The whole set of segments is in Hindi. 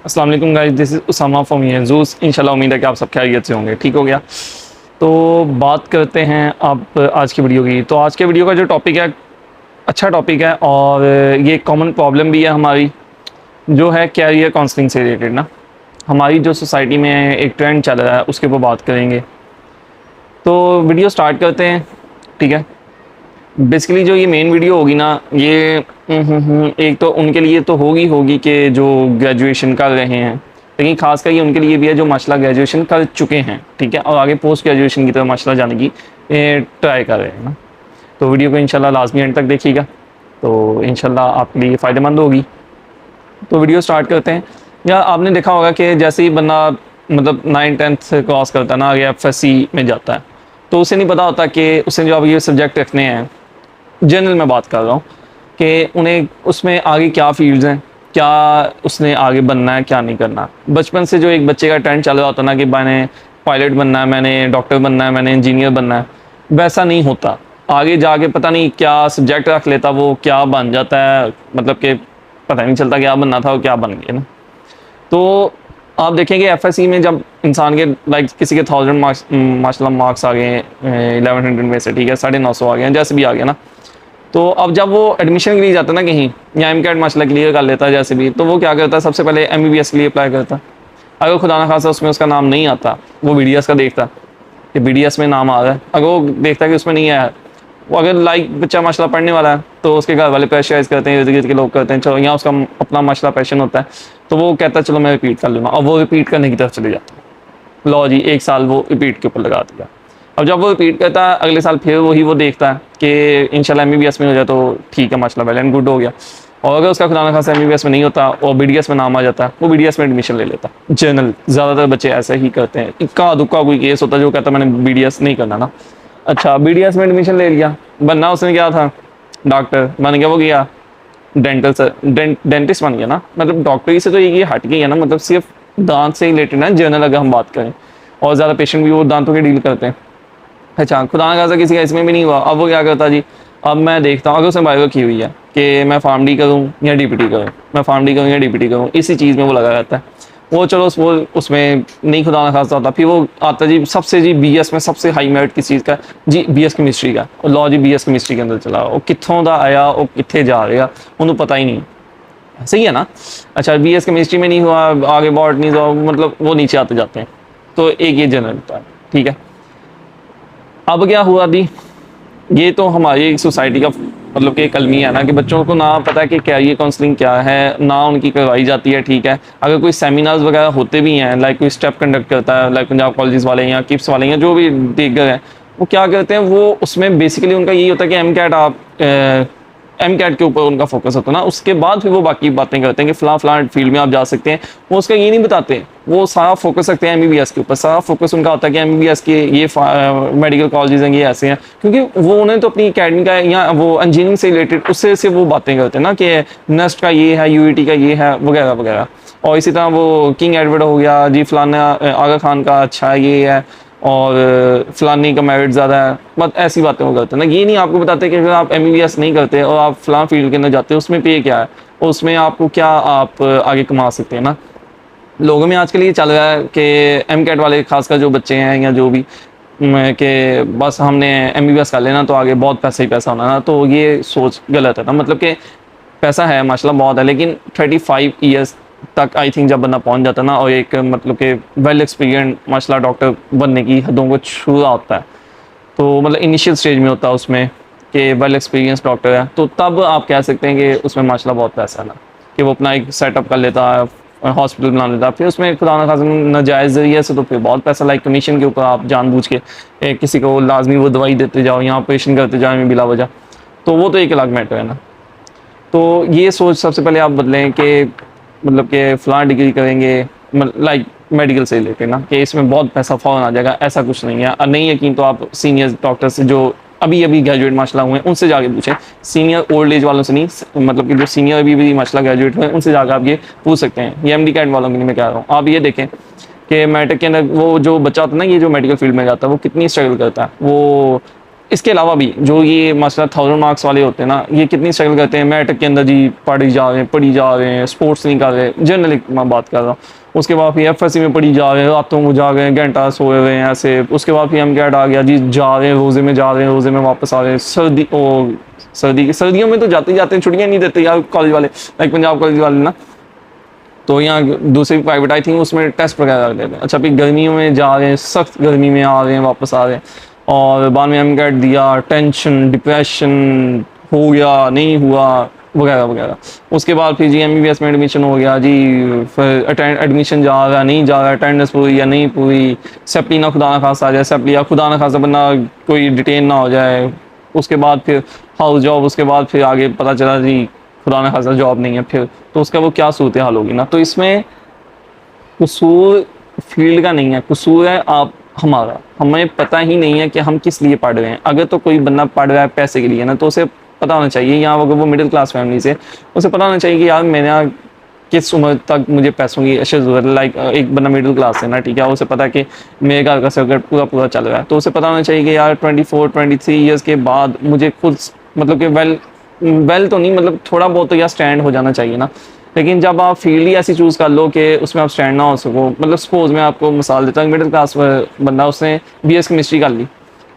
अस्सलाम वालेकुम guys, this is Usama from यूज़। इंशाल्लाह उम्मीद है कि आप सब खैरियत से होंगे। ठीक हो गया। तो बात करते हैं आप आज की वीडियो की। तो आज के वीडियो का जो टॉपिक है, अच्छा टॉपिक है और ये कॉमन प्रॉब्लम भी है हमारी, जो है कैरियर काउंसलिंग से रिलेटेड ना। हमारी जो सोसाइटी में एक ट्रेंड चल रहा है उसके ऊपर बात करेंगे। तो वीडियो स्टार्ट करते हैं। ठीक है। बेसिकली जो ये मेन वीडियो होगी ना, ये एक तो उनके लिए तो होगी कि जो ग्रेजुएशन कर रहे हैं, लेकिन खासकर ये उनके लिए भी है जो माशाल्लाह ग्रेजुएशन कर चुके हैं। ठीक है। और आगे पोस्ट ग्रेजुएशन की तरफ माशाल्लाह जाने की ट्राई कर रहे हैं ना। तो वीडियो को इंशाल्लाह लाजमी एंड तक देखिएगा, तो इंशाल्लाह आपके लिए फ़ायदेमंद होगी। तो वीडियो स्टार्ट करते हैं। या आपने देखा होगा कि जैसे ही बंदा मतलब 9th-10th क्रॉस करता है ना, आगे एफएससी में जाता है, तो उसे नहीं पता होता कि उसे जो अब ये सब्जेक्ट रखने हैं, जनरल में बात कर रहा हूँ, कि उन्हें उसमें आगे क्या फील्ड्स हैं, क्या उसने आगे बनना है, क्या नहीं करना। बचपन से जो एक बच्चे का ट्रेंड चल रहा होता ना कि मैंने पायलट बनना है, मैंने डॉक्टर बनना है, मैंने इंजीनियर बनना है, वैसा नहीं होता। आगे जाके पता नहीं क्या सब्जेक्ट रख लेता, वो क्या बन जाता है, मतलब कि पता नहीं चलता क्या बनना था और क्या बन गया ना। तो आप देखेंगे एफएससी में जब इंसान के लाइक किसी के 1000 मार्क्स माशाल्लाह मार्क्स आ गए 1100 में से, ठीक है, 950 आ गए, जैसे भी आ गया ना। तो अब जब वो एडमिशन के लिए जाता है ना कहीं, या एमकैट माशाल्लाह क्लियर कर लेता है जैसे भी, तो वो क्या करता है, सबसे पहले एमबीबीएस के लिए अप्लाई करता है। अगर खुदा ना खासा उसमें उसका नाम नहीं आता, वो बीडीएस का देखता है कि बीडीएस में नाम आ रहा है। अगर वो देखता है कि उसमें नहीं आया, वो अगर लाइक बच्चा माशाल्लाह पढ़ने वाला है, तो उसके घर वाले प्रेशराइज करते हैं, इर्द गिर्द के लोग करते हैं, चलो यहाँ उसका अपना माशाल्लाह पैशन होता है, तो वो कहता है चलो मैं रिपीट कर लूँगा, और वो रिपीट करने की तरफ चले जाता है। लो जी, 1 साल वो रिपीट के ऊपर लगा दिया। अब जब वो रिपीट करता है, अगले साल फिर वही वो देखता है कि इंशाल्लाह एमबीबीएस में हो जाए तो ठीक है, माशाल्लाह वेल एंड गुड हो गया। और अगर उसका खुदा ना खासा एमबीबीएस में नहीं होता और बीडीएस में नाम आ जाता है, वो बीडीएस में एडमिशन ले लेता। जनरल ज़्यादातर बच्चे ऐसे ही करते हैं। इक्का दुक्का कोई केस होता है जो कहता है मैंने बीडीएस नहीं करना ना। अच्छा, बीडीएस में एडमिशन ले लिया, बनना उसने क्या था, डॉक्टर बन गया, वो गया डेंटल से डेंटिस्ट बन गया ना। मतलब डॉक्टरी से तो ये हट गई है ना, मतलब सिर्फ दांत से ही रिलेटेड ना जनरल अगर हम बात करें, और ज़्यादा पेशेंट भी वो दांतों के डील करते हैं। अच्छा, खुदा ना खासा किसी का इसमें भी नहीं हुआ, अब वो क्या करता जी, अब मैं देखता हूँ अगर उसने बायो की हुई है कि मैं फार्मडी करूँ या डीपीटी करूँ, मैं फार्मडी करूँ या डीपीटी करूँ, इसी चीज़ में वो लगा रहता है। वो चलो वो उसमें नहीं खुदा ना खासा होता, फिर वो आता जी सबसे जी बीएस में सबसे हाई मेरिट किस चीज़ का जी, बीएस केमिस्ट्री का। और लॉ जी बीएस केमिस्ट्री के अंदर चला, वो कित्थों दा आया, वो कित्थे जा रहा, उन्हें पता ही नहीं। सही है ना। अच्छा, बीएस केमिस्ट्री में नहीं हुआ, आगे बॉटनी हुआ, मतलब वो नीचे आते जाते हैं। तो एक ये जनरल था। ठीक है। अब क्या हुआ दी, ये तो हमारी सोसाइटी का मतलब कि एक अलमिया है ना, कि बच्चों को ना पता है कि कैरियर काउंसलिंग क्या है, ना उनकी करवाई जाती है। ठीक है। अगर कोई सेमिनार्स वगैरह होते भी हैं, लाइक कोई स्टेप कंडक्ट करता है, लाइक पंजाब कॉलेजेस वाले या किप्स वाले या जो भी दीगर हैं, वो क्या करते हैं, वो उसमें बेसिकली उनका यही होता है कि एमकैट आप एमकैट के ऊपर उनका फोकस होता है ना। उसके बाद फिर वो बाकी बातें करते हैं कि फ़लाँ फ़लाँ फील्ड में आप जा सकते हैं। वो उसका ये नहीं बताते, वो सारा फोकस रखते हैं एमबीबीएस के ऊपर। सारा फोकस उनका होता है कि एमबीबीएस के ये मेडिकल कॉलेजेस हैं, ये ऐसे हैं, क्योंकि वो उन्हें तो अपनी अकेडमी का या वो इंजीनियरिंग से रिलेटेड उससे से वो बातें करते हैं ना कि नेस्ट का ये है, यूईटी का ये है, वगैरह वगैरह। और इसी तरह वो किंग एडवर्ड हो गया जी, फलाना आगा खान का अच्छा ये है, और फलानी का मेरिट ज़्यादा है, बस ऐसी बातें वो करते हैं ना। ये नहीं आपको बताते कि अगर आप एमबीबीएस नहीं करते और आप फलां फील्ड के अंदर जाते हैं, उसमें पे क्या है, उसमें आपको क्या आप आगे कमा सकते हैं ना। लोगों में आजकल ये चल रहा है कि एमकैट वाले खासकर जो बच्चे हैं या जो भी कि बस हमने एमबीबीएस कर लेना तो आगे बहुत पैसा ही पैसा होना ना। तो ये सोच गलत है ना। मतलब कि पैसा है माशाल्लाह बहुत है, लेकिन 35 ईयर्स तक आई थिंक जब बंदा पहुंच जाता है ना, और एक मतलब कि वेल एक्सपीरियंस माशाल्लाह डॉक्टर बनने की हदों को छू रहा होता है, तो मतलब इनिशियल स्टेज में होता है उसमें कि वेल एक्सपीरियंस डॉक्टर है, तो तब आप कह सकते हैं कि उसमें माशाल्लाह बहुत पैसा है ना, कि वो अपना एक सेटअप कर लेता है, हॉस्पिटल बना लेता है। फिर उसमें खुदा ना खासा नाजायज़ ज़रिए से तो फिर बहुत पैसा, लाइक कमीशन के ऊपर आप जानबूझ के किसी को लाजमी वो दवाई देते जाओ या ऑपरेशन करते जाओ में बिला वजह, तो वो तो एक अलग मैटर है ना। तो ये सोच सबसे पहले आप बदलें कि मतलब कि फ़लाँ डिग्री करेंगे, लाइक मेडिकल से रिलेटेड ना, कि इसमें बहुत पैसा फ़ौरन आ जाएगा, ऐसा कुछ नहीं है। और नहीं यकीन तो आप सीनियर डॉक्टर से जो अभी अभी ग्रेजुएट माशाल्लाह हुए हैं उनसे जाके पूछें। सीनियर ओल्ड एज वालों से नहीं, मतलब कि जो सीनियर अभी भी माशाल्लाह ग्रेजुएट हुए हैं उनसे जाकर आप ये पूछ सकते हैं। ये एमडी कैट वालों के लिए मैं कह रहा हूँ। आप ये देखें कि मेडिक के अंदर वो जो बच्चा होता है ना, ये जो मेडिकल फील्ड में जाता है, वो कितनी स्ट्रगल करता है। वो इसके अलावा भी जो ये मसला 1000 मार्क्स वाले होते हैं ना, ये कितनी स्ट्रगल करते हैं मैट्रिक के अंदर जी, पढ़ी जा रहे हैं, स्पोर्ट्स नहीं कर रहे, जनरली मैं बात कर रहा हूँ। उसके बाद फिर एफएससी में पढ़ी जा रहे हैं, रातों को जा गए, घंटा सोए हुए हैं ऐसे। उसके बाद फिर एमकैट आ गया जी, जा रहे हैं रोज़े में, जा रहे हैं रोज़े में, वापस आ रहे हैं। सर्दियों में तो जाते ही जाते हैं, छुट्टियाँ नहीं देते यार कॉलेज वाले, लाइक पंजाब कॉलेज वाले ना। तो यहाँ दूसरी प्राइवेट आई थिंक उसमें टेस्ट वगैरह रख देते हैं। अच्छा, फिर गर्मियों में जा रहे हैं, सख्त गर्मी में आ रहे हैं, वापस आ रहे हैं, और बाद में एमकैट दिया, टेंशन, डिप्रेशन, हो गया नहीं हुआ, वगैरह वगैरह। उसके बाद फिर जी एमबीबीएस में एडमिशन हो गया जी, फिर एडमिशन जा रहा नहीं जा रहा, अटेंडेंस पूरी या नहीं पूरी, सप्ली ना खुदा ना खासा आ जाए, सप्ली या खुदा ना खासा बंदा कोई डिटेन ना हो जाए। उसके बाद फिर हाउस जॉब, उसके बाद फिर आगे पता चला जी खुदा ना खासा जॉब नहीं है, फिर तो उसका वो क्या सूरत हाल होगी ना। तो इसमें कसूर फील्ड का नहीं है, कसूर है आप हमारा, हमें पता ही नहीं है कि हम किस लिए पढ़ रहे हैं। अगर तो कोई बंदा पढ़ रहा है पैसे के लिए ना, तो उसे पता होना चाहिए, या अगर वो मिडिल क्लास फैमिली से, उसे पता होना चाहिए कि यार मैंने किस उम्र तक मुझे पैसों की अशद ज़रूरत है। लाइक एक बंदा मिडिल क्लास है ना, ठीक है, उसे पता है कि मेरे घर का सर्कट पूरा पूरा चल रहा है, तो उसे पता होना चाहिए कि यार 24-23 ईयर्स के बाद मुझे खुद मतलब कि वेल तो नहीं, मतलब थोड़ा बहुत तो यार स्टैंड हो जाना चाहिए ना। लेकिन जब आप फील्ड ही ऐसी चूज़ कर लो कि उसमें आप स्टैंड ना हो सको, मतलब सपोज मैं आपको मिसाल देता हूँ, मिडिल क्लास बंदा, उसने बीएस केमिस्ट्री कर ली,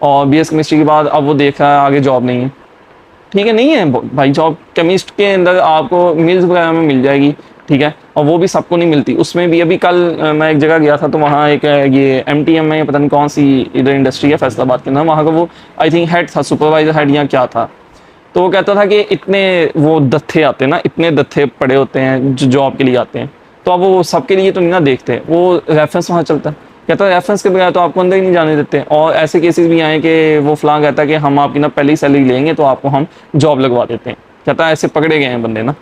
और बीएस केमिस्ट्री के बाद अब वो देख रहा है आगे जॉब नहीं है, ठीक है, नहीं है भाई जॉब केमिस्ट के अंदर आपको मिल्स वगैरह में मिल जाएगी, ठीक है, और वो भी सबको नहीं मिलती। उसमें भी अभी कल मैं एक जगह गया था, तो वहाँ एक ये एमटीएम में पता नहीं कौन सी इधर इंडस्ट्री है फैसलाबाद के अंदर, वहाँ का वो आई थिंक हेड था, सुपरवाइजर हेड या क्या था। तो वो कहता था कि इतने वो दत्थे आते हैं ना, इतने दत्थे पड़े होते हैं जो जॉब के लिए आते हैं, तो अब वो सबके लिए तो नहीं ना देखते, वो रेफरेंस वहाँ चलता है। कहता है रेफरेंस के बगैर तो आपको अंदर ही नहीं जाने देते। और ऐसे केसेस भी आए कि वो फलां कहता है कि हम आपकी ना पहली सैलरी लेंगे तो आपको हम जॉब लगवा देते हैं। कहता है ऐसे पकड़े गए हैं बंदे ना।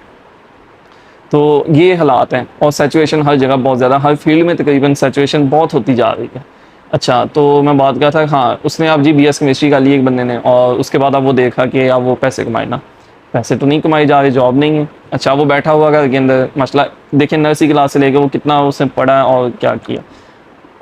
तो ये हालात हैं, और सिचुएशन हर जगह बहुत ज़्यादा, हर फील्ड में तकरीबन सिचुएशन बहुत होती जा रही है। अच्छा, तो मैं बात कर था, हाँ उसने अब जी बीएस केमिस्ट्री का ली एक बंदे ने, और उसके बाद अब वो देखा कि अब वो पैसे कमाए ना, पैसे तो नहीं कमाए जा रहे, जॉब नहीं है। अच्छा, वो बैठा हुआ घर के अंदर, मसला देखिए नर्सरी क्लास से लेकर वो कितना उसने पढ़ा और क्या किया।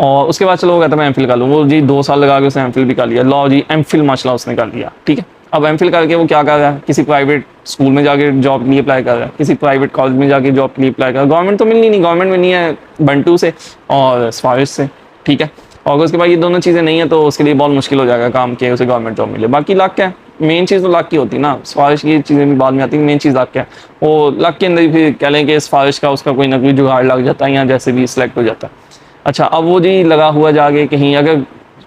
और उसके बाद चलो वो कहता है मैं एमफिल कर लूँ, वो जी 2 साल लगा के उसने एमफिल भी कर लिया, लॉ जी एमफिल माशाल्लाह उसने कर लिया, ठीक है। अब एमफिल करके वो क्या कर रहा है, किसी प्राइवेट स्कूल में जाके जॉब के लिए अप्लाई कर रहा है, किसी प्राइवेट कॉलेज में जाके जॉब के लिए अप्लाई कर रहा है। गवर्नमेंट तो मिलनी नहीं, गवर्नमेंट मिलनी है बंटू से और सिफारिश से, ठीक है। और उसके बाद ये दोनों चीज़ें नहीं है तो उसके लिए बहुत मुश्किल हो जाएगा काम के उसे गवर्नमेंट जॉब मिले। बाकी लक है, मेन चीज़ तो लक की होती है ना, सिफारिश की चीज़ें भी बाद में आती है, मेन चीज़ लक है। वो लक के अंदर ही फिर कह लें कि सिफारिश का उसका कोई ना कोई जुगाड़ लग जाता है या जैसे भी सिलेक्ट हो जाता है। अच्छा, अब वो जी लगा हुआ जाके कहीं, अगर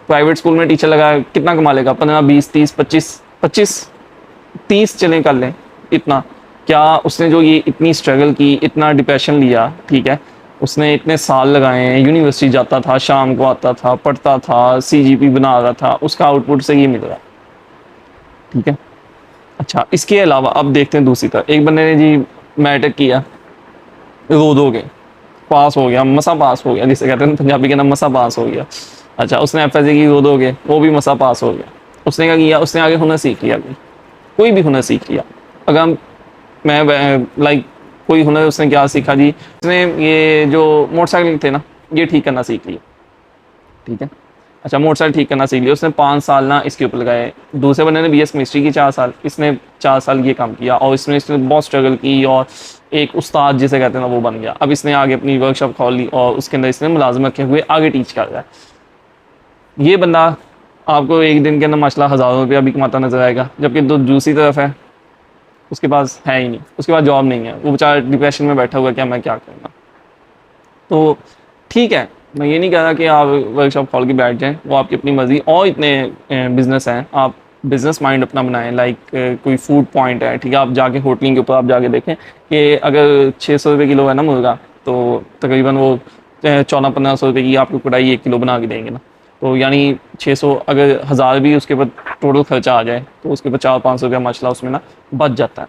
प्राइवेट स्कूल में टीचर लगा कितना कमा लेगा, 15, 20, 30, 25, 30 चलें कर लें, इतना क्या उसने जो ये इतनी स्ट्रगल की, इतना डिप्रेशन लिया, ठीक है, उसने इतने साल लगाए हैं, यूनिवर्सिटी जाता था, शाम को आता था, पढ़ता था, सीजीपी बना रहा था, उसका आउटपुट से ये मिल रहा है, ठीक है। अच्छा, इसके अलावा अब देखते हैं दूसरी तरफ, एक बंदे ने जी मैट्रिक किया, रो के पास हो गया, मसा पास हो गया, जिसे कहते हैं पंजाबी के नाम मसा पास हो गया। अच्छा, उसने एफएससी की रो के, वो भी मसा पास हो गया। उसने क्या किया, उसने आगे हुनर सीख लिया, कोई भी हुनर सीख लिया। अगर मैं लाइक कोई हुनर उसने क्या सीखा जी, उसने ये जो मोटरसाइकिल थे ना, ये ठीक करना सीख लिया, ठीक है। अच्छा, मोटरसाइकिल ठीक करना सीख लिया उसने, 5 साल ना इसके ऊपर लगाए। दूसरे बंदे ने बीएस केमिस्ट्री की 4 साल, इसने 4 साल ये काम किया, और इसने बहुत स्ट्रगल की, और एक उस्ताद जिसे कहते हैं ना वो बन गया। अब इसने आगे अपनी वर्कशॉप खोल ली, और उसके अंदर इसने मुलाजमत के हुए आगे टीच कर रहा है। ये बंदा आपको एक दिन के अंदर माशाल्लाह हज़ारों रुपया भी कमाता नजर आएगा, जबकि दूसरी तरफ है उसके पास है ही नहीं, उसके पास जॉब नहीं है, वो बेचारा डिप्रेशन में बैठा हुआ है, क्या मैं क्या करूँगा। तो ठीक है, मैं ये नहीं कह रहा कि आप वर्कशॉप खोल के बैठ जाएं, वो आपकी अपनी मर्ज़ी। और इतने बिज़नेस हैं, आप बिज़नेस माइंड अपना बनाएं। लाइक कोई फूड पॉइंट है, ठीक है, आप जाके होटलिंग के ऊपर आप जाके देखें कि अगर 600 रुपये किलो है ना मुर्गा, तो तकरीबन वो 1400-1500 रुपये की आपको कढ़ाई 1 किलो बना के देंगे ना। तो यानी 600, अगर 1000 भी उसके ऊपर टोटल खर्चा आ जाए, तो उसके ऊपर 400-500 रुपया माशाल्लाह उसमें ना बच जाता है,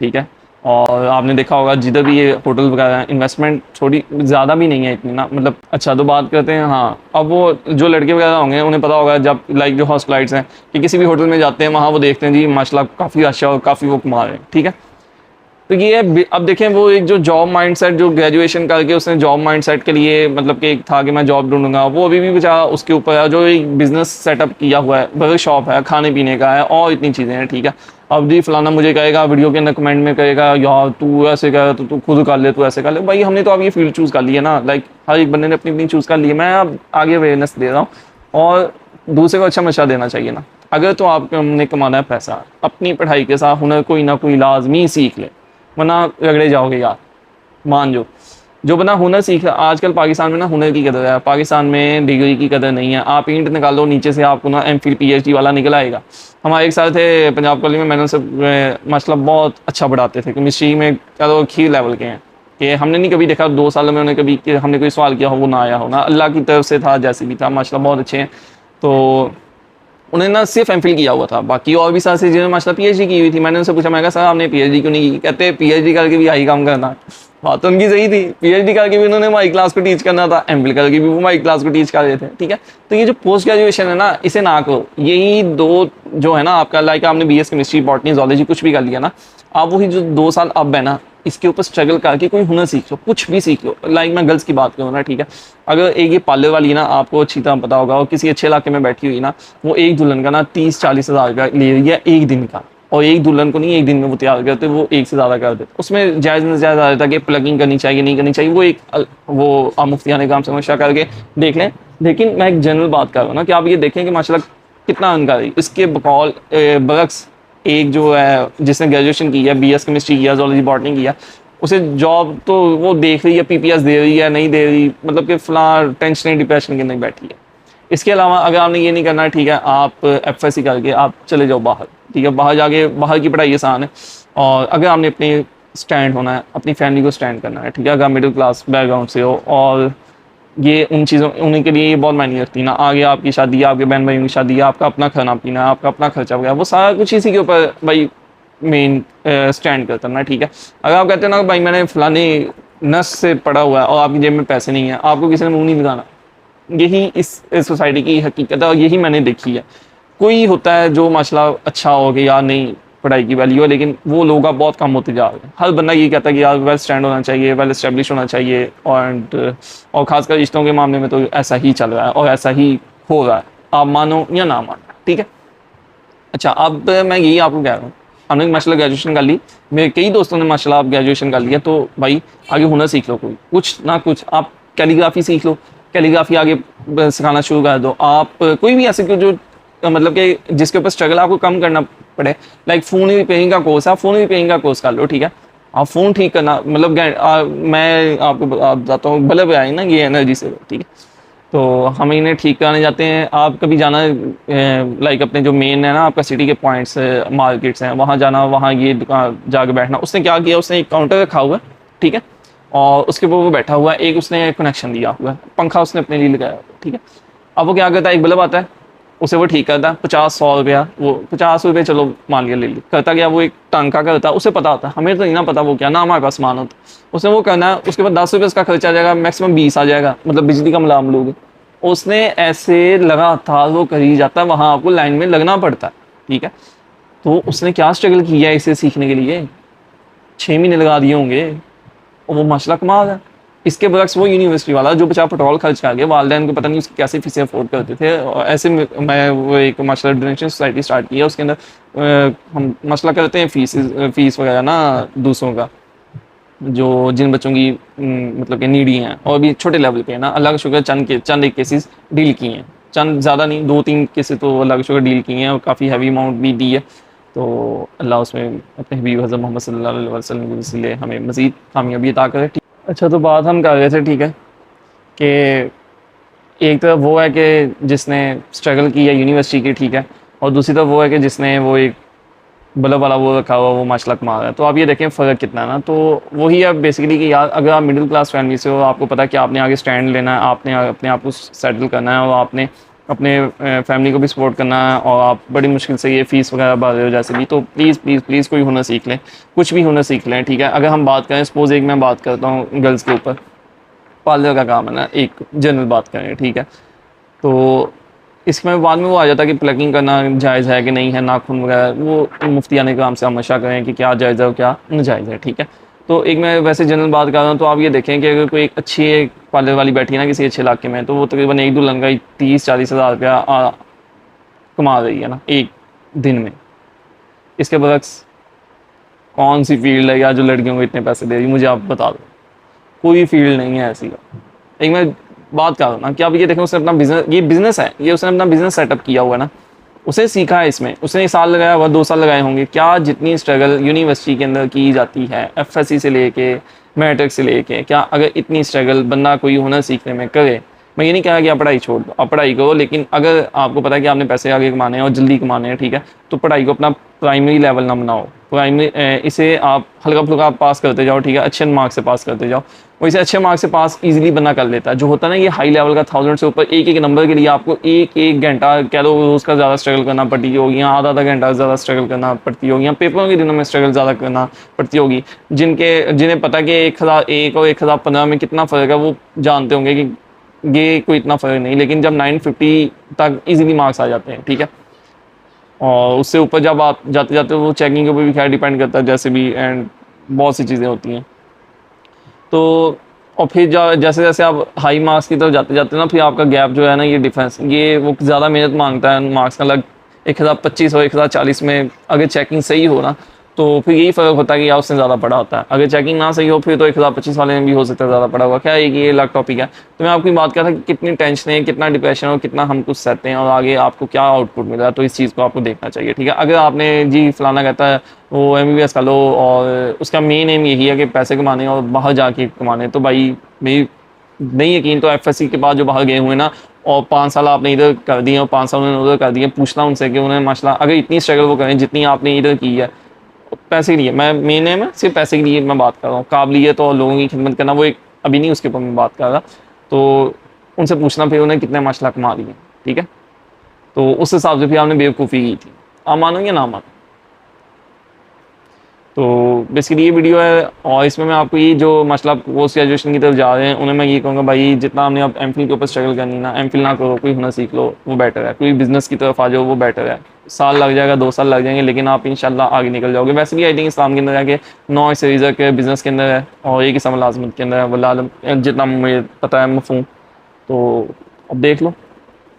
ठीक है। और आपने देखा होगा जिधर भी ये होटल वगैरह इन्वेस्टमेंट थोड़ी ज़्यादा भी नहीं है इतनी ना, मतलब। अच्छा, तो बात करते हैं, हाँ अब वो जो लड़के वगैरह होंगे उन्हें पता होगा, जब लाइक जो हाउस फ्लाइट्स हैं कि किसी भी होटल में जाते हैं, वहाँ वो देखते हैं जी माशाल्लाह काफ़ी अच्छा और काफ़ी वो कमा रहे हैं, ठीक है। तो ये है। अब देखें वो एक जो जॉब माइंडसेट, जो ग्रेजुएशन करके उसने जॉब माइंडसेट के लिए मतलब कि एक था कि मैं जॉब ढूंढूंगा, वो अभी भी बेचारा उसके ऊपर है। जो एक बिजनेस सेटअप किया हुआ है, बर्गर शॉप है, खाने पीने का है और इतनी चीज़ें हैं, ठीक है। अब जी फलाना मुझे कहेगा वीडियो के अंदर कमेंट में कहेगा यार तू ऐसे कर, तो तू खुद कर ले, तू ऐसे कर ले। भाई हमने तो अब ये फील्ड चूज़ कर ली है ना, लाइक हर एक बंदे ने अपनी अपनी चूज़ कर ली है। मैं अब आगे अवेयरनेस दे रहा हूँ और दूसरे को अच्छा मशा देना चाहिए ना। अगर तो आपने कमाना है पैसा, अपनी पढ़ाई के साथ हुनर कोई ना कोई लाजमी सीख ले, वरना रगड़े जाओगे यार, मान जो बना हुनर सीख। आजकल पाकिस्तान में ना हुनर की कदर है, पाकिस्तान में डिग्री की कदर नहीं है। आप ईंट निकालो नीचे से आपको ना एमफिल पीएचडी वाला निकल आएगा। हमारे एक साथ थे पंजाब कॉलेज में, मैंने उनसे माशाल्लाह बहुत अच्छा पढ़ाते थे, केमिस्ट्री में चलो खीर लेवल के हैं कि हमने नहीं कभी देखा 2 सालों में उन्हें कभी कि हमने कोई सवाल किया हो वो ना आया हो, ना अल्लाह की तरफ से था, जैसे भी था माशाल्लाह बहुत अच्छे हैं। तो उन्होंने ना सिर्फ एमफिल किया हुआ था, बाकी और भी साथी जिन्होंने माशाल्लाह पीएचडी की हुई थी। मैंने उनसे पूछा, मैं कहा सर आपने पीएचडी क्यों नहीं की? कहते पीएचडी करके भी यही काम करना। बात तो उनकी सही थी, पीएचडी करके भी उन्होंने हमारी क्लास को टीच करना था, एमफिल करके भी वो हमारी क्लास को टीच कर रहे थे, ठीक है। तो ये जो पोस्ट ग्रेजुएशन है ना, इसे ना करो। यही 2 जो है ना आपका, लाइक आपने बीएस केमिस्ट्री, बॉटनी, जूलॉजी कुछ भी कर लिया ना, आप वही जो 2 साल अब है ना, इसके ऊपर स्ट्रगल करके कोई हुनर सीख लो, कुछ भी सीख लो। लाइक मैं गर्ल्स की बात करूँ ना, ठीक है, अगर एक ये पार्लर वाली ना, आपको अच्छी तरह पता होगा, और किसी अच्छे इलाके में बैठी हुई ना, वो एक दुल्हन का ना 30-40 हज़ार का ले रही है एक दिन का, और एक दुल्हन को नहीं एक दिन में वो तैयार करते, वो एक से ज़्यादा कर देते। उसमें जायज़ न जायज़ आ जाता है कि प्लगिंग करनी चाहिए नहीं करनी चाहिए, वो एक वो आप मुफ्तियाने काम समझा करके देख लें। लेकिन मैं एक जनरल बात कर रहा हूँ ना, कि आप ये देखें कि माशाल्लाह कितना अनका है इसके बकौल बरक्स। एक जो है जिसने ग्रेजुएशन की है, बीएस केमिस्ट्री किया, जूलॉजी बॉटनी किया, उसे जॉब तो वो देख रही है, पीपीएस दे रही है नहीं दे रही, मतलब कि फलां टेंशन डिप्रेशन के नहीं बैठी है। इसके अलावा अगर आपने ये नहीं करना है, ठीक है, आप एफएससी करके आप चले जाओ बाहर, ठीक है। बाहर जाके बाहर की पढ़ाई आसान है, और अगर आपने अपने स्टैंड होना है, अपनी फैमिली को स्टैंड करना है, ठीक है। अगर आप मिडिल क्लास बैकग्राउंड से हो, और ये उन चीज़ों उन्हीं के लिए ये बहुत मायने रखती है ना, आगे आपकी शादी है, आपके बहन भाइयों की शादी है, आपका अपना खाना पीना, आपका अपना खर्चा वगैरह, वो सारा कुछ इसी के ऊपर भाई मेन स्टैंड करता है ना, ठीक है। अगर आप कहते हैं ना भाई मैंने फलानी नस से पढ़ा हुआ है और आपकी जेब में पैसे नहीं है, आपको किसी ने मुंह नहीं लगाना। यही इस सोसाइटी की हकीकत है, और यही मैंने देखी है। कोई होता है जो माशाल्लाह अच्छा हो कि यार नहीं पढ़ाई की वैल्यू है, लेकिन वो लोग अब बहुत कम होते जा रहे हैं। हर बंदा ये कहता है कि यार वेल स्टैंड होना चाहिए, वेल एस्टेब्लिश होना चाहिए, और ख़ासकर रिश्तों के मामले में तो ऐसा ही चल रहा है और ऐसा ही हो रहा है, आप मानो या ना मानो, ठीक है। अच्छा, अब मैं यही आपको कह रहा हूँ, हमने माशाल्लाह ग्रेजुएशन कर ली, मेरे कई दोस्तों ने माशाल्लाह ग्रेजुएशन कर लिया, तो भाई आगे हुनर सीख लो, कोई कुछ ना कुछ। आप कैलीग्राफी सीख लो, कैलीग्राफी आगे सिखाना शुरू कर दो। आप कोई भी ऐसे जो मतलब कि जिसके ऊपर स्ट्रगल आपको कम करना पड़े, लाइक फ़ोन रिपेयरिंग का कोर्स है, आप फ़ोन रिपेयरिंग का कोर्स कर लो, ठीक है। आप फ़ोन ठीक करना मतलब मैं आपको बताता हूँ, बल्ब आए ना ये एनर्जी से, ठीक है। तो हम इन्हें ठीक कराने जाते हैं। आप कभी जाना लाइक अपने जो मेन है ना आपका सिटी के पॉइंट्स मार्केट्स हैं, वहाँ जाना, वहाँ ये दुकान जाके बैठना। उसने क्या किया, उसने एक काउंटर रखा हुआ है, ठीक है, और उसके ऊपर वो बैठा हुआ है, एक उसने कनेक्शन दिया हुआ है, पंखा उसने अपने लिए लगाया हुआ है, ठीक है। अब वो क्या करता है, एक बल्ब आता है, उसे वो ठीक करता है, 50-100 रुपया, वो 50 रुपये चलो मान लिया ले ली, करता गया, वो एक टांका करता है, उसे पता होता है, हमें तो नहीं ना पता वो क्या, ना हमारे पास सामान होता, उसने वो करना है। उसके बाद 10 रुपये उसका खर्चा आ जाएगा, मैक्सिमम 20 आ जाएगा, मतलब बिजली का मलाम लोगे। उसने ऐसे लगातार वो करी जाता है, वहाँ आपको लाइन में लगना पड़ता है, ठीक है। तो उसने क्या स्ट्रगल किया है इसे सीखने के लिए, 6 महीने लगा दिए होंगे, और वो माशाल्लाह कमाल है। इसके बरक्स वो यूनिवर्सिटी वाला जो बचा पेट्रोल खर्च कर गया, वालदैन को पता नहीं उसकी कैसे फीसें अफोर्ड करते थे, और ऐसे मैं वो एक माशाल्लाह डोनेशन सोसाइटी स्टार्ट किया, उसके अंदर हम मसला करते हैं फीस वगैरह ना दूसरों का, जो जिन बच्चों की मतलब कि नीडी हैं और भी छोटे लेवल पे है ना, अल्लाह का शुक्र चंद एक केसेस डील किए हैं, चंद ज़्यादा नहीं, 2-3 केसेस तो अल्लाह का शुक्र डील किए हैं, और काफ़ी हैवी अमाउंट भी दी है। तो अल्लाह उसमें अपने हबीब हज़रत मोहम्मद सल्लल्लाहु अलैहि वसल्लम के वसीले हमें मज़ीद कामयाबी अता करे। अच्छा, तो बात हम कर रहे थे, ठीक है, कि एक तरफ वो है कि जिसने स्ट्रगल की है यूनिवर्सिटी की, ठीक है, और दूसरी तरफ वो है कि जिसने वो एक बल्ब वाला वो रखा हुआ, वो माशाल्लाह कमा रहा है। तो आप ये देखें फ़र्क कितना है ना। तो वही है बेसिकली कि यार अगर आप मिडिल क्लास फैमिली से हो, आपको पता है कि आपने आगे स्टैंड लेना है, आपने अपने आप को सेटल करना है, और आपने अपने फैमिली को भी सपोर्ट करना है, और आप बड़ी मुश्किल से ये फ़ीस वगैरह भर रहे हो जैसे भी, तो प्लीज़ प्लीज़ प्लीज़ कोई हुनर सीख लें, कुछ भी हुनर सीख लें, ठीक है। अगर हम बात करें, सपोज़ एक मैं बात करता हूँ गर्ल्स के ऊपर, पार्लर का काम है ना, एक जनरल बात करें, ठीक है। तो इसमें बाद में वो आ जाता है कि प्लकिंग करना जायज़ है कि नहीं है, नाखून वगैरह, वो मुफ्तियाने काम से हम मशा करें कि क्या जायज़ है और क्या नाजायज़ है, ठीक है। तो एक मैं वैसे जनरल बात कर रहा हूँ, तो आप ये देखें कि अगर कोई एक अच्छी एक पार्लर वाली बैठी है ना किसी अच्छे इलाके में, तो वो तकरीबन एक दुल्हन का 30-40 हज़ार रुपया कमा रही है ना एक दिन में। इसके बरक्स कौन सी फील्ड है या जो लड़कियों को इतने पैसे दे रही है, मुझे आप बता दो। कोई फील्ड नहीं है ऐसी। एक मैं बात कर रहा हूँ ना कि आप ये देखें, उसने अपना बिजनेस, ये बिजनेस है, ये उसने अपना बिजनेस सेटअप किया हुआ है ना, उसे सीखा है इसमें, उसने 1 साल लगाया हुआ, 2 साल लगाए होंगे। क्या जितनी स्ट्रगल यूनिवर्सिटी के अंदर की जाती है, एफएससी से लेके मैट्रिक से लेके, क्या अगर इतनी स्ट्रगल बंदा कोई हुनर सीखने में करे, मैं ये नहीं कहा कि आप पढ़ाई छोड़ दो, आप पढ़ाई करो, लेकिन अगर आपको पता है कि आपने पैसे आगे कमाने हैं और जल्दी कमाने हैं, ठीक है, तो पढ़ाई को अपना प्राइमरी लेवल ना बनाओ। प्राइमरी इसे आप हल्का फुल्का पास करते जाओ, ठीक है, अच्छे मार्क्स से पास करते जाओ। वैसे अच्छे मार्क्स से पास इजीली बंदा कर लेता है। जो होता है ना ये हाई लेवल का 1000 से ऊपर एक एक नंबर के लिए आपको एक एक घंटा कह लो रोज़ का ज़्यादा स्ट्रगल करना पड़ती होगी, या आधा आधा घंटा ज़्यादा स्ट्रगल करना पड़ती होगी, या पेपरों के दिनों में स्ट्रगल ज़्यादा करना पड़ती होगी। जिन्हें पता कि 1001 और 1015 में कितना फ़र्क है, वो जानते होंगे कि ये कोई इतना फ़र्क नहीं, लेकिन जब 950 तक ईजिली मार्क्स आ जाते हैं, ठीक है, और उससे ऊपर जब आप जाते जाते हो, वो चेकिंग के ऊपर भी खैर डिपेंड करता है जैसे भी, एंड बहुत सी चीज़ें होती हैं। तो और फिर जैसे जैसे आप हाई मार्क्स की तरफ जाते जाते ना, फिर आपका गैप जो है ना, ये डिफरेंस, ये वो ज़्यादा मेहनत मांगता है मार्क्स का। अलग 1025 और 1040 में अगर चेकिंग सही हो ना, तो फिर यही फ़र्क होता है कि या उससे ज़्यादा पढ़ा होता है। अगर चेकिंग ना सही हो फिर तो 1025 वाले में भी हो सकता है ज़्यादा पढ़ा होगा। क्या है, ये अलग टॉपिक है। तो मैं आपकी बात कर रहा था कि कितनी टेंशन है, कितना डिप्रेशन और कितना हम कुछ सहते हैं, और आगे आपको क्या आउटपुट मिल रहा है, तो इस चीज़ को आपको देखना चाहिए, ठीक है। अगर आपने जी फलाना कहता है वो MBBS कर लो और उसका मेन एम यही है कि पैसे कमाने और बाहर जाके कमाने, तो भाई मेरी नहीं यकीन, तो एफएससी के बाद जो बाहर गए हुए ना, और 5 साल आपने इधर कर दिए और 5 साल उन्होंने उधर कर दिए, पूछना उनसे कि उन्हें माशाल्लाह अगर इतनी स्ट्रगल वो करें जितनी आपने इधर की है, पैसे के लिए, मैं मेन है, मैं सिर्फ पैसे के लिए मैं बात कर रहा हूँ। काबिलियत और लोगों की खिदमत करना वो एक अभी नहीं, उसके ऊपर मैं बात कर रहा। तो उनसे पूछना फिर उन्हें कितने माशाल्लाह कमा दिए, ठीक है। तो उस हिसाब से फिर आपने बेवकूफ़ी की थी, आप मानो या ना मानो। तो बेसिकली ये वीडियो है, और इसमें मैं आपको ये जो मसला पोस्ट ग्रेजुएशन की तरफ जा रहे हैं उन्हें मैं ये कहूँगा, भाई जितना आपने आप एमफिल के ऊपर स्ट्रगल करनी ना, एमफिल ना करो, कोई हुनर सीख लो, वो बेटर है। कोई बिज़नेस की तरफ आ जाओ, वो बेटर है। साल लग जाएगा, 2 साल लग जाएंगे, लेकिन आप इंशाल्लाह आगे निकल जाओगे। वैसे भी आई थिंक इस्लाम के अंदर है कि 9 से रिजक के बिज़नेस के अंदर है और एक ही मुलाजमत के अंदर है, वल्लाह आलम, जितना मुझे पता है मफहूम। तो अब देख लो,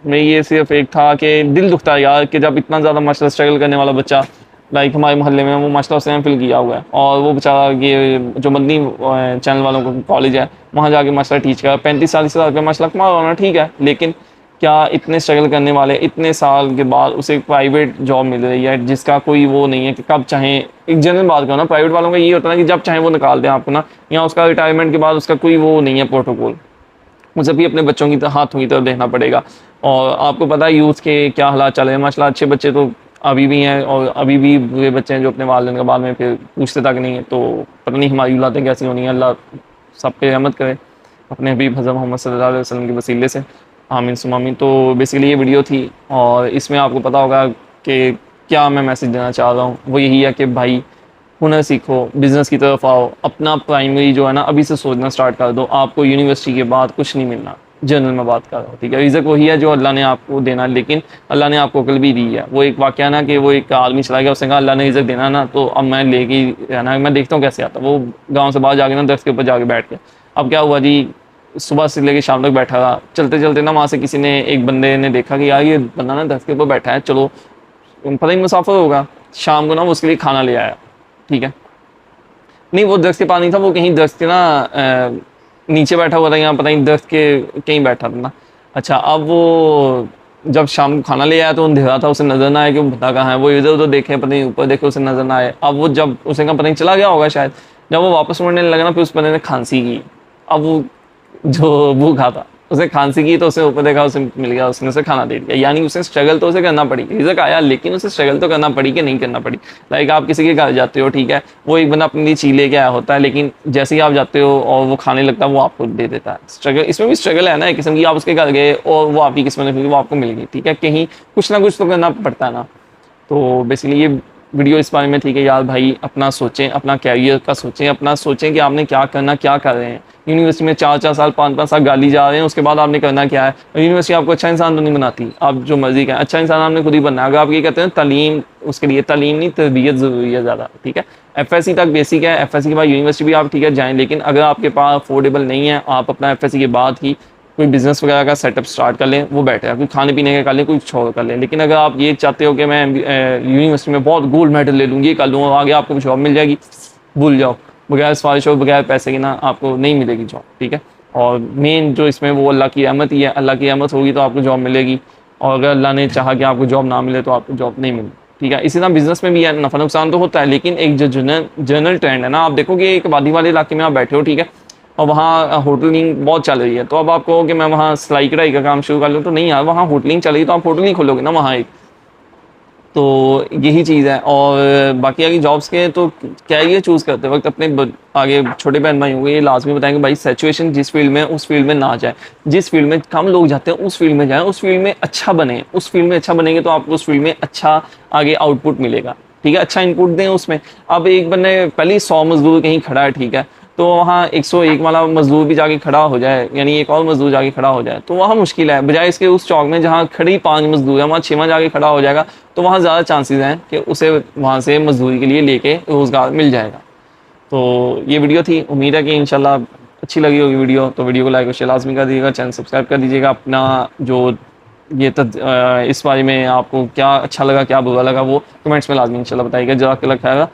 मैं ये सिर्फ एक था कि दिल दुखता है यार कि जब इतना ज़्यादा माशाल्लाह स्ट्रगल करने वाला बच्चा, लाइक हमारे मोहल्ले में, वो माशाल्लाह उसने एमफिल किया हुआ है, और वो बेचारा ये जो मदनी चैनल वालों का कॉलेज है वहाँ जाके माशाल्लाह टीच कर 35-40 हज़ार रुपये माशाल्लाह कमा रहा है, ठीक है। लेकिन क्या इतने स्ट्रगल करने वाले इतने साल के बाद उसे एक प्राइवेट जॉब मिल रही है जिसका कोई वो नहीं है कि कब चाहें, एक जनरल बात करो ना, प्राइवेट वालों का ये होता है कि जब चाहें वो निकाल दें आपको ना, या उसका रिटायरमेंट के बाद उसका कोई वो नहीं है प्रोटोकॉल। मुझे भी अपने बच्चों की हाथों की तरफ देखना पड़ेगा। और आपको पता है यूथ के क्या हालात चल रहे हैं, माशाल्लाह अच्छे बच्चे तो अभी भी हैं, और अभी भी वे बच्चे हैं जो अपने वालिदैन के बाद में फिर पूछते तक नहीं है। तो पता नहीं हमारी औलादें कैसी होनी है, अल्लाह सब पे रहमत करे अपने हबीब हज़रत मोहम्मद सल्लल्लाहु अलैहि वसल्लम के वसीले से, आमीन सुम्मा आमीन। तो बेसिकली ये वीडियो थी, और इसमें आपको पता होगा कि क्या मैं मैसेज देना चाह रहा हूँ, वो यही है कि भाई हुनर सीखो, बिज़नेस की तरफ आओ, अपना प्राइमरी जो है ना अभी से सोचना स्टार्ट कर दो। आपको यूनिवर्सिटी के बाद कुछ नहीं मिलना, जनरल में बात कर रहा हूँ, ठीक है। रिज़्क वही है जो अल्लाह ने आपको देना, लेकिन अल्लाह ने आपको अकल भी दी है। वो एक वाक़या ना कि वो एक आदमी चला गया, उसने कहा अल्लाह ने रिज़्क देना ना, तो अब मैं लेके ही रहना, मैं देखता हूँ कैसे आता। वो गाँव से बाहर जाके ना दरख्त के ऊपर जाके बैठ के, अब क्या हुआ जी, सुबह से लेकर शाम तक बैठा रहा। चलते चलते ना वहाँ से किसी ने, एक बंदे ने देखा कि यार ये बंदा ना दरख्त के ऊपर बैठा है, चलो, पता ही मुसाफिर होगा। शाम को ना वो उसके लिए खाना ले आया, ठीक है। नहीं, वो दरख्त के पास नहीं था, वो कहीं दरख्त के ना नीचे बैठा हुआ था, यहाँ पता नहीं दरख्त के कहीं बैठा था ना। अच्छा, अब वो जब शाम को खाना ले आया तो अंधेरा था, उसे नज़र ना आया कि वो बंदा कहाँ है। वो इधर उधर देखे, पता नहीं ऊपर देखे, उसे नज़र ना आए। अब वो जब उसे कहा पता नहीं चला गया होगा शायद, जब वो वापस मुड़ने लगा ना, फिर उस बंदे ने खांसी की। अब वो जो भूखा था उसने खांसी की, तो उसे ऊपर देखा, उसे मिल गया, उसने उसे खाना दे दिया। यानी उसे स्ट्रगल तो उसे करना पड़ी, रिज़्क आया, लेकिन उसे स्ट्रगल तो करना पड़ी कि नहीं करना पड़ी। लाइक आप किसी के घर जाते हो, ठीक है, वो एक बंदा अपनी लिए चीज़ लेके आया होता है, लेकिन जैसे ही आप जाते हो और वो खाने लगता है, वो आपको दे देता है। स्ट्रगल, इसमें भी स्ट्रगल है ना एक किस्म की। आप उसके घर गए और वो आपकी किस्मत में वो आपको मिल गई, ठीक है, कहीं कुछ ना कुछ तो करना पड़ता है ना। तो बेसिकली ये वीडियो इस बारे में थी कि यार भाई अपना सोचें, अपना कैरियर का सोचें, अपना सोचें कि आपने क्या करना, क्या कर रहे हैं। यूनिवर्सिटी में 4-4 साल 5-5 साल गाली जा रहे हैं, उसके बाद आपने करना क्या है? यूनिवर्सिटी आपको अच्छा इंसान तो नहीं बनाती, आप जो मर्जी का अच्छा इंसान आपने खुद ही बनना है। अगर आप ये कहते हैं तालीम, उसके लिए तालीम नहीं तरबियत ज़रूरी है ज़्यादा, ठीक है। एफएससी तक बेसिक है, एफएससी के बाद यूनिवर्सिटी भी आप ठीक है जाएँ, लेकिन अगर आपके पास अफोर्डेबल नहीं है, आप अपना एफएससी के बाद ही कोई बिज़नेस वगैरह का सेटअप स्टार्ट कर लें, वो बेटर है। कोई खाने पीने का कर लें, कुछ और कर लें। लेकिन अगर आप ये चाहते हो कि मैं यूनिवर्सिटी में बहुत गोल्ड मेडल ले लूँ, ये कर लूँ और आगे आपको जॉब मिल जाएगी, भूल जाओ। बगैर सिफारिश और बगैर पैसे के ना आपको नहीं मिलेगी जॉब, ठीक है। और मेन जो इसमें वो अल्लाह की रहमत ही है, अल्लाह की रहमत होगी तो आपको जॉब मिलेगी, और अगर अल्लाह ने चाहा कि आपको जॉब ना मिले तो आपको जॉब नहीं मिलेगी, ठीक है। इसी तरह बिजनेस में भी है, नफ़ा नुकसान तो होता है, लेकिन एक जो जनरल ट्रेंड है ना, आप देखोगे एक वादी वाले इलाके में आप बैठे हो, ठीक है, और वहाँ होटलिंग बहुत चल रही है, तो अब आप कहो कि मैं वहाँ सिलाई कढ़ाई का काम शुरू कर लूँ, तो नहीं यार, वहाँ होटलिंग चल रही है तो आप होटल ही खोलोगे ना वहाँ एक। तो यही चीज़ है। और बाकी आगे जॉब्स के तो क्या ये चूज़ करते वक्त अपने आगे छोटे बहन भाई होंगे, ये लाजमी बताएंगे भाई सिचुएशन जिस फील्ड में, उस फील्ड में ना जाए। जिस फील्ड में कम लोग जाते हैं उस फील्ड में जाएँ, उस फील्ड में अच्छा बने, उस फील्ड में अच्छा बनेंगे तो आपको उस फील्ड में अच्छा आगे आउटपुट मिलेगा, ठीक है। अच्छा इनपुट दें उसमें। अब एक बंदे पहले 100 मजदूर कहीं खड़ा है, ठीक है, तो वहाँ 101 वाला मजदूर भी जाके खड़ा हो जाए, यानी एक और मजदूर जाके खड़ा हो जाए, तो वहाँ मुश्किल है। बजाय इसके उस चौक में जहाँ खड़ी 5 मजदूर है, वहाँ 6वां जाके खड़ा हो जाएगा, तो वहाँ ज़्यादा चांसेस हैं कि उसे वहाँ से मजदूरी के लिए लेके रोज़गार मिल जाएगा। तो ये वीडियो थी, उम्मीद है कि इंशाल्लाह अच्छी लगी होगी वीडियो। तो वीडियो को लाइक और शेयर लाजमी कर दीजिएगा, चैनल सब्सक्राइब कर दीजिएगा। अपना जो इस बारे में आपको क्या अच्छा लगा, क्या बुरा लगा, वो कमेंट्स में लाजमी इंशाल्लाह बताइएगा। जज़ाकल्लाह खैर।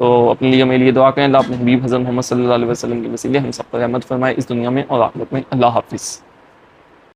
तो अपने लिए मेरे लिए दुआ करें, अल्लाह अपने हबीब हज़रत मोहम्मद सल्लल्लाहु अलैहि वसल्लम के वसीले हम सब पर रहमत फरमाए इस दुनिया में और आखिरत में। अल्लाह हाफ़िज़।